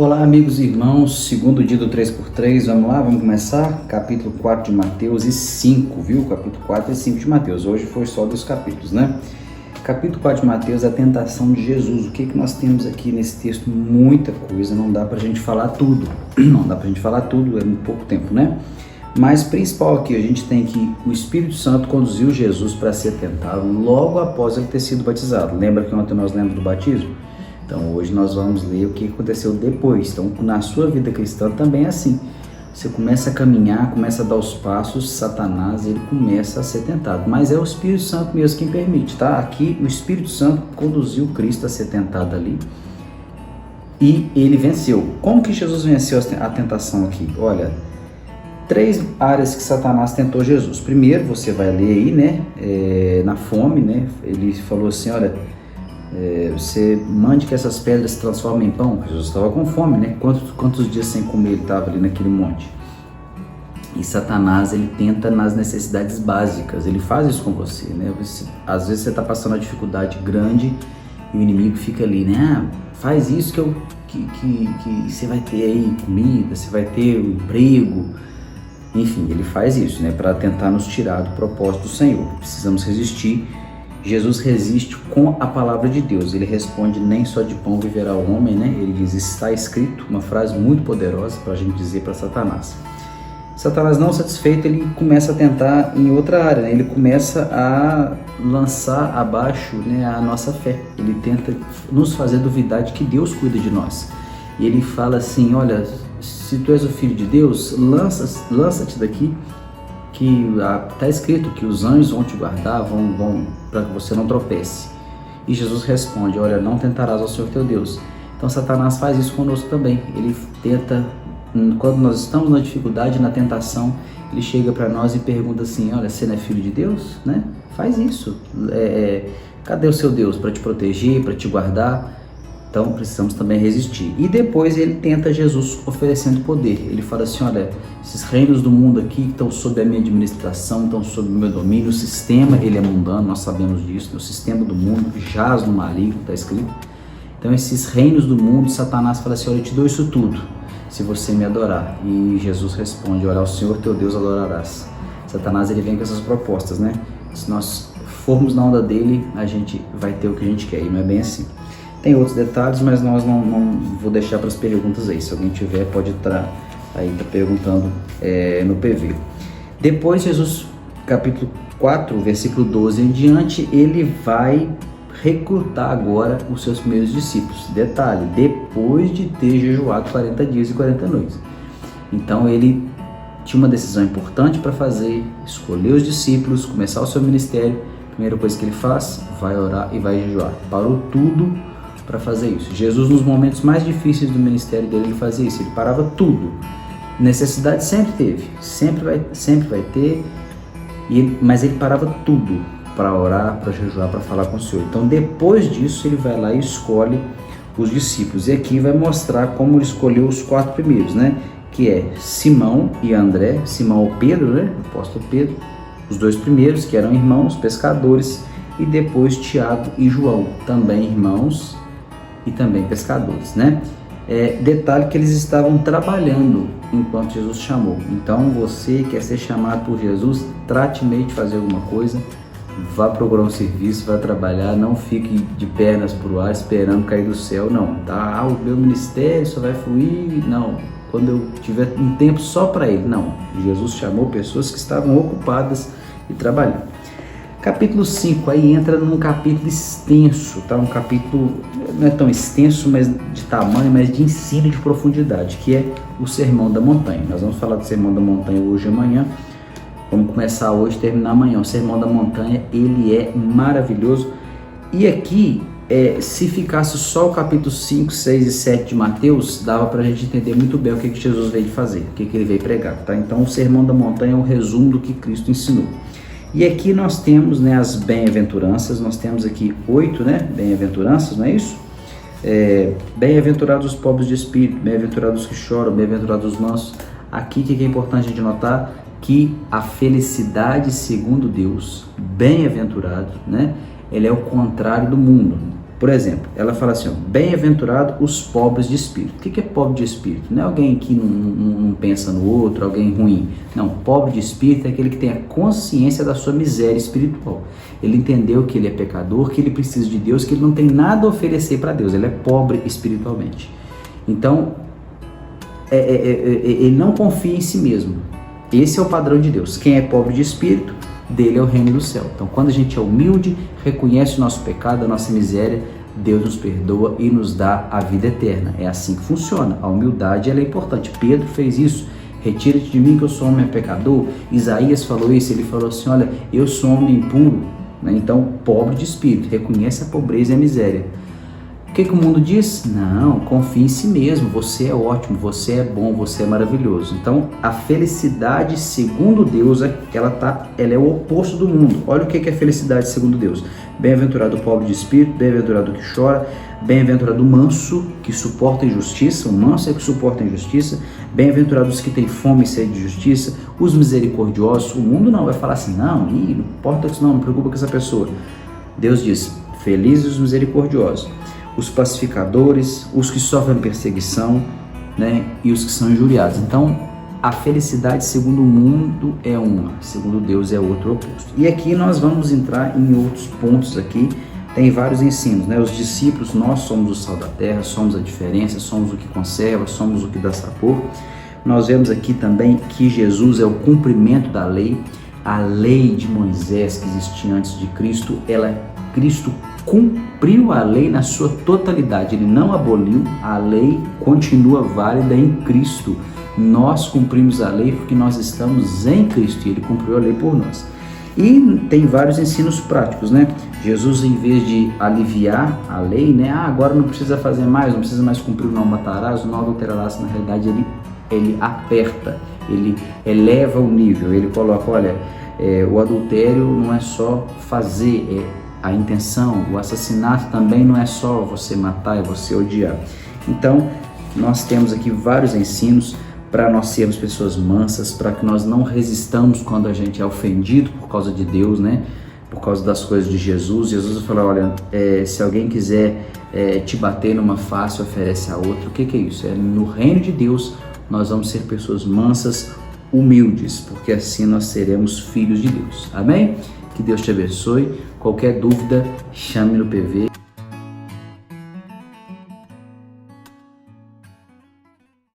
Olá, amigos e irmãos, segundo dia do 3x3, vamos lá, vamos começar? Capítulo 4 de Mateus e 5, viu? Capítulo 4 e 5 de Mateus, hoje foi só dos capítulos, né? Capítulo 4 de Mateus é a tentação de Jesus. O que nós temos aqui nesse texto? Muita coisa, não dá pra gente falar tudo, é muito pouco tempo, né? Mas principal aqui, a gente tem que o Espírito Santo conduziu Jesus para ser tentado logo após ele ter sido batizado. Lembra que ontem nós lemos do batismo? Então hoje nós vamos ler o que aconteceu depois. Então na sua vida cristã também é assim. Você começa a caminhar, começa a dar os passos, Satanás ele começa a ser tentado. Mas é o Espírito Santo mesmo quem permite, tá? Aqui o Espírito Santo conduziu Cristo a ser tentado ali e ele venceu. Como que Jesus venceu a tentação aqui? Olha, 3 áreas que Satanás tentou Jesus. Primeiro, você vai ler aí, né? Na fome, né? Ele falou assim, olha... você mande que essas pedras se transformem em pão. Jesus estava com fome, né? Quantos dias sem comer ele estava ali naquele monte? E Satanás, ele tenta nas necessidades básicas, ele faz isso com você, né? Às vezes você está passando uma dificuldade grande e o inimigo fica ali, né? Faz isso que você vai ter aí comida, você vai ter um emprego. Enfim, ele faz isso, né? Para tentar nos tirar do propósito do Senhor. Precisamos resistir. Jesus resiste com a palavra de Deus. Ele responde, nem só de pão viverá o homem, né? Ele diz, está escrito, uma frase muito poderosa para a gente dizer para Satanás. Satanás não satisfeito, ele começa a tentar em outra área, né? Ele começa a lançar abaixo, né, a nossa fé. Ele tenta nos fazer duvidar de que Deus cuida de nós. E ele fala assim, olha, se tu és o Filho de Deus, lança-te daqui, que está escrito que os anjos vão te guardar, vão para que você não tropece. E Jesus responde, olha, não tentarás ao Senhor teu Deus. Então Satanás faz isso conosco também. Ele tenta, quando nós estamos na dificuldade, na tentação, ele chega para nós e pergunta assim, olha, você não é filho de Deus? Né? Faz isso. Cadê o seu Deus para te proteger, para te guardar? Então precisamos também resistir. E depois ele tenta Jesus oferecendo poder. Ele fala assim, olha, esses reinos do mundo aqui estão sob a minha administração, estão sob o meu domínio. O sistema, ele é mundano, nós sabemos disso. O sistema do mundo jaz no maligno, está escrito. Então esses reinos do mundo, Satanás fala assim, olha, eu te dou isso tudo, se você me adorar. E Jesus responde, olha, ao Senhor teu Deus adorarás. Satanás, ele vem com essas propostas, né? Se nós formos na onda dele, a gente vai ter o que a gente quer. E não é bem assim. Tem outros detalhes, mas nós não vou deixar para as perguntas aí. Se alguém tiver, pode estar aí perguntando no PV. Depois, Jesus, capítulo 4, versículo 12 em diante, ele vai recrutar agora os seus primeiros discípulos. Detalhe, depois de ter jejuado 40 dias e 40 noites. Então, ele tinha uma decisão importante para fazer, escolher os discípulos, começar o seu ministério. Primeira coisa que ele faz, vai orar e vai jejuar. Parou tudo para fazer isso. Jesus, nos momentos mais difíceis do ministério dele, ele fazia isso, ele parava tudo. Necessidade sempre teve, sempre vai ter, mas ele parava tudo para orar, para jejuar, para falar com o Senhor. Então depois disso ele vai lá e escolhe os discípulos, e aqui vai mostrar como ele escolheu os 4 primeiros, né? Que é Simão e André, Simão ou Pedro, né? O apóstolo Pedro, os 2 primeiros que eram irmãos, pescadores, e depois Tiago e João, também irmãos e também pescadores, né? Detalhe que eles estavam trabalhando enquanto Jesus chamou. Então você quer ser chamado por Jesus, trate meio de fazer alguma coisa, vá procurar um serviço, vá trabalhar, não fique de pernas pro ar esperando cair do céu, não, tá? O meu ministério só vai fluir, não, quando eu tiver um tempo só para ele, não. Jesus chamou pessoas que estavam ocupadas e trabalhando. Capítulo 5, aí entra num capítulo extenso, tá? Um capítulo, não é tão extenso, mas de tamanho, mas de ensino de profundidade, que é o Sermão da Montanha. Nós vamos falar do Sermão da Montanha hoje e amanhã. Vamos começar hoje e terminar amanhã. O Sermão da Montanha, ele é maravilhoso. E aqui, se ficasse só o capítulo 5, 6 e 7 de Mateus, dava pra gente entender muito bem o que Jesus veio fazer, o que ele veio pregar, tá? Então o Sermão da Montanha é um resumo do que Cristo ensinou. E aqui nós temos, né, as bem-aventuranças, nós temos aqui 8, né, bem-aventuranças, não é isso? Bem-aventurados os pobres de espírito, bem-aventurados os que choram, bem-aventurados os mansos. Aqui o que é importante a gente notar? Que a felicidade segundo Deus, bem-aventurado, né, ele é o contrário do mundo. Por exemplo, ela fala assim, ó, bem-aventurado os pobres de espírito. O que é pobre de espírito? Não é alguém que não pensa no outro, alguém ruim. Não, pobre de espírito é aquele que tem a consciência da sua miséria espiritual. Ele entendeu que ele é pecador, que ele precisa de Deus, que ele não tem nada a oferecer para Deus. Ele é pobre espiritualmente. Então, ele não confia em si mesmo. Esse é o padrão de Deus. Quem é pobre de espírito, dele é o reino do céu. Então, quando a gente é humilde, reconhece o nosso pecado, a nossa miséria, Deus nos perdoa e nos dá a vida eterna. É assim que funciona. A humildade, ela é importante. Pedro fez isso. Retira-te de mim que eu sou homem pecador. Isaías falou isso. Ele falou assim, olha, eu sou homem impuro. Então, pobre de espírito. Reconhece a pobreza e a miséria. O que o mundo diz? Não, confie em si mesmo, você é ótimo, você é bom, você é maravilhoso. Então, a felicidade segundo Deus, ela é o oposto do mundo. Olha o que é felicidade segundo Deus. Bem-aventurado o pobre de espírito, bem-aventurado o que chora, bem-aventurado o manso, que suporta a injustiça, o manso é que suporta a injustiça, bem-aventurados os que têm fome e sede de justiça, os misericordiosos. O mundo não vai falar assim, não importa isso não preocupa com essa pessoa. Deus diz, felizes os misericordiosos, os pacificadores, os que sofrem perseguição, né, e os que são injuriados. Então, a felicidade segundo o mundo é uma, segundo Deus é outro oposto. E aqui nós vamos entrar em outros pontos aqui, tem vários ensinos, né? Os discípulos, nós somos o sal da terra, somos a diferença, somos o que conserva, somos o que dá sabor. Nós vemos aqui também que Jesus é o cumprimento da lei, a lei de Moisés que existia antes de Cristo, Cristo cumpriu a lei na sua totalidade, ele não aboliu, a lei continua válida em Cristo. Nós cumprimos a lei porque nós estamos em Cristo e ele cumpriu a lei por nós. E tem vários ensinos práticos, né? Jesus, em vez de aliviar a lei, né? Agora não precisa fazer mais, não precisa mais cumprir o não matarás, o não adulterarás, na realidade ele aperta, ele eleva o nível, ele coloca, olha, o adultério não é só fazer, a intenção, o assassinato também não é só você matar, é você odiar. Então, nós temos aqui vários ensinos para nós sermos pessoas mansas, para que nós não resistamos quando a gente é ofendido por causa de Deus, né? Por causa das coisas de Jesus. Jesus falou, olha, se alguém quiser te bater numa face, oferece a outra. O que é isso? No reino de Deus, nós vamos ser pessoas mansas, humildes, porque assim nós seremos filhos de Deus. Amém? Que Deus te abençoe. Qualquer dúvida, chame no PV.